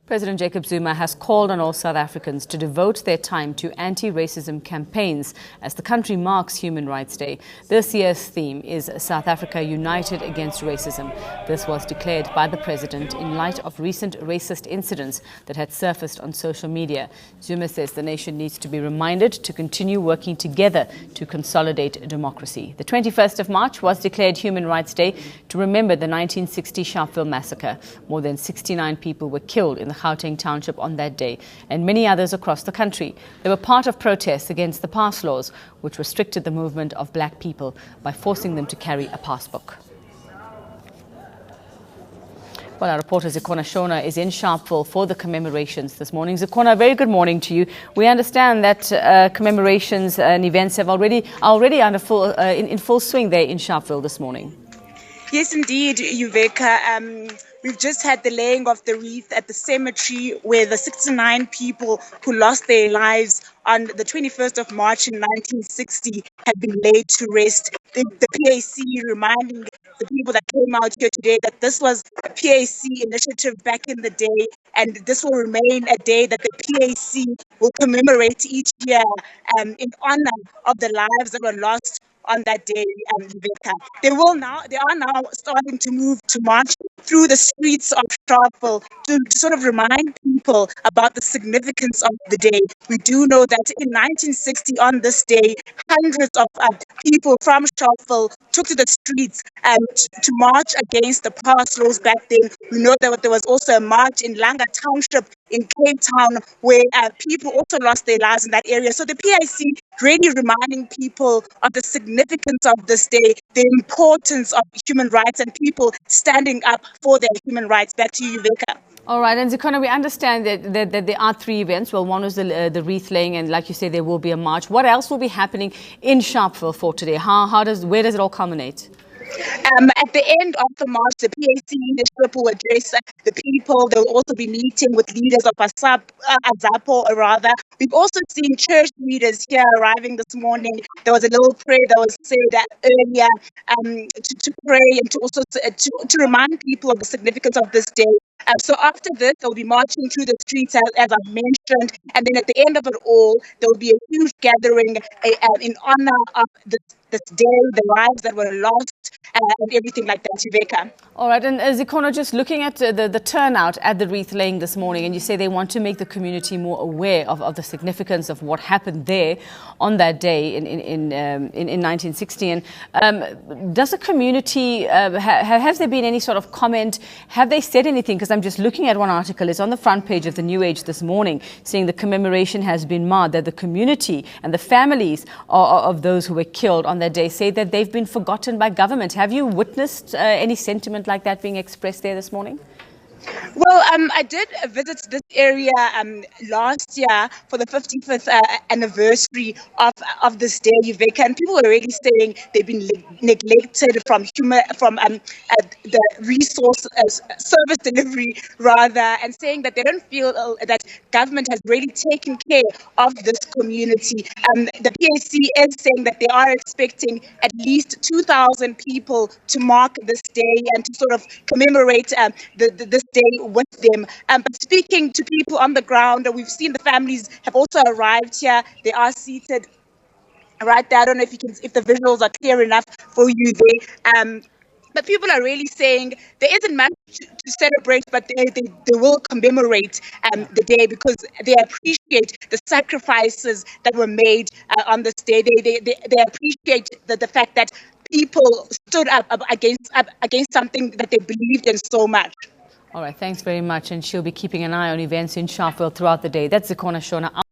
President Jacob Zuma has called on all South Africans to devote their time to anti-racism campaigns as the country marks Human Rights Day. This year's theme is South Africa United Against Racism. This was declared by the president in light of recent racist incidents that had surfaced on social media. Zuma says the nation needs to be reminded to continue working together to consolidate democracy. The 21st of March was declared Human Rights Day to remember the 1960 Sharpeville Massacre. More than 69 people were killed in the Gauteng township on that day, and many others across the country. They were part of protests against the pass laws, which restricted the movement of black people by forcing them to carry a passbook. Well, our reporter Zikhona Tshona is in Sharpeville for the commemorations this morning. Zikhona, a very good morning to you. We understand that commemorations and events have already in full swing there in Sharpeville this morning. Yes, indeed, Yuveka. We've just had the laying of the wreath at the cemetery where the 69 people who lost their lives on the 21st of March in 1960 had been laid to rest. The PAC reminding the people that came out here today that this was a PAC initiative back in the day, and this will remain a day that the PAC will commemorate each year in honor of the lives that were lost on that day. They are now starting to move to march through the streets of Sharpeville to sort of remind people about the significance of the day. We do know that in 1960, on this day, hundreds of people from Sharpeville took to the streets to march against the pass laws back then. We know that there was also a march in Langa Township in Cape Town where people also lost their lives in that area. So the PIC really reminding people of the significance of this day, the importance of human rights and people standing up for their human rights. Back to you, Vika. All right, and Zikhona, we understand that there are three events. Well, one was the wreath laying, and like you say, there will be a march. What else will be happening in Sharpeville for today? Where does it all culminate? At the end of the march, the PAC leadership will address the people. They will also be meeting with leaders of Azapo, rather. We've also seen church leaders here arriving this morning. There was a little prayer that was said earlier to pray and to also to remind people of the significance of this day. So after this, they'll be marching through the streets, as I've mentioned, and then at the end of it all, there will be a huge gathering in honor of this day, the lives that were lost, and everything like that, Iveka. All right, and Zikhona, just looking at the turnout at the wreath laying this morning, and you say they want to make the community more aware of the significance of what happened there on that day in 1960. And does the community, has there been any sort of comment? Have they said anything? Because I'm just looking at one article. It's on the front page of the New Age this morning, saying the commemoration has been marred, that the community and the families of those who were killed on that day say that they've been forgotten by government. Have you witnessed any sentiment like that being expressed there this morning? Well, I did visit this area last year for the 55th anniversary of this day, Yuveka, and people are already saying they've been neglected from the resource service delivery, rather, and saying that they don't feel that government has really taken care of this community. The PAC is saying that they are expecting at least 2,000 people to mark this day and to sort of commemorate this day with them. But speaking to people on the ground, we've seen the families have also arrived here. They are seated right there. I don't know if the visuals are clear enough for you there. But people are really saying there isn't much to celebrate, but they will commemorate the day because they appreciate the sacrifices that were made on this day. They appreciate the fact that people stood up against something that they believed in so much. All right, thanks very much. And she'll be keeping an eye on events in Sharpeville throughout the day. That's Zikhona Tshona.